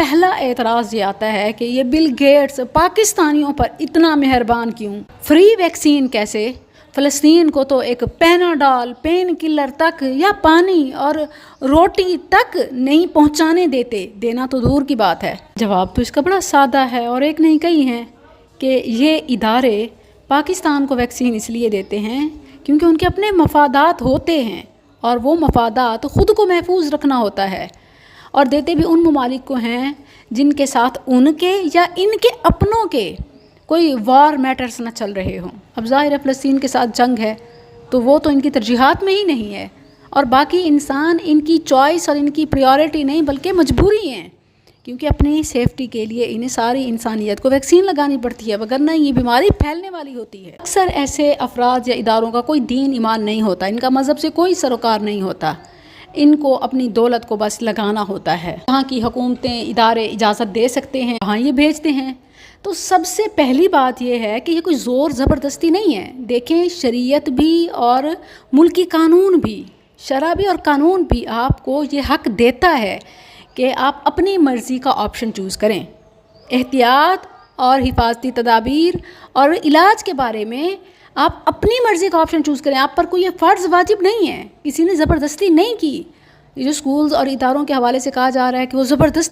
پہلا اعتراض یہ آتا ہے کہ یہ بل گیٹس پاکستانیوں پر اتنا مہربان کیوں؟ فری ویکسین کیسے؟ فلسطین کو تو ایک پیناڈول، پین کلر تک یا پانی اور روٹی تک نہیں پہنچانے دیتے، دینا تو دور کی بات ہے۔ جواب تو اس کا بڑا سادہ ہے اور ایک نہیں کئی ہیں کہ یہ ادارے پاکستان کو ویکسین اس لیے دیتے ہیں کیونکہ ان کے اپنے مفادات ہوتے ہیں اور وہ مفادات خود کو محفوظ رکھنا ہوتا ہے، اور دیتے بھی ان ممالک کو ہیں جن کے ساتھ ان کے یا ان کے اپنوں کے کوئی وار میٹرز نہ چل رہے ہوں۔ اب ظاہر ہے فلسطین کے ساتھ جنگ ہے تو وہ تو ان کی ترجیحات میں ہی نہیں ہے، اور باقی انسان ان کی چوائس اور ان کی پریورٹی نہیں بلکہ مجبوری ہیں، کیونکہ اپنی سیفٹی کے لیے انہیں ساری انسانیت کو ویکسین لگانی پڑتی ہے، وگرنہ یہ بیماری پھیلنے والی ہوتی ہے۔ اکثر ایسے افراد یا اداروں کا کوئی دین ایمان نہیں ہوتا، ان کا مذہب سے کوئی سروکار نہیں ہوتا، ان کو اپنی دولت کو بس لگانا ہوتا ہے۔ وہاں کی حکومتیں، ادارے اجازت دے سکتے ہیں، وہاں یہ بھیجتے ہیں۔ تو سب سے پہلی بات یہ ہے کہ یہ کوئی زور زبردستی نہیں ہے۔ دیکھیں، شریعت بھی اور ملکی قانون بھی، شرع بھی اور قانون بھی آپ کو یہ حق دیتا ہے کہ آپ اپنی مرضی کا آپشن چوز کریں۔ احتیاط اور حفاظتی تدابیر اور علاج کے بارے میں آپ اپنی مرضی کا آپشن چوز کریں، آپ پر کوئی یہ فرض واجب نہیں ہے، کسی نے زبردستی نہیں کی۔ یہ جو اسکولز اور اداروں کے حوالے سے کہا جا رہا ہے کہ وہ زبردستی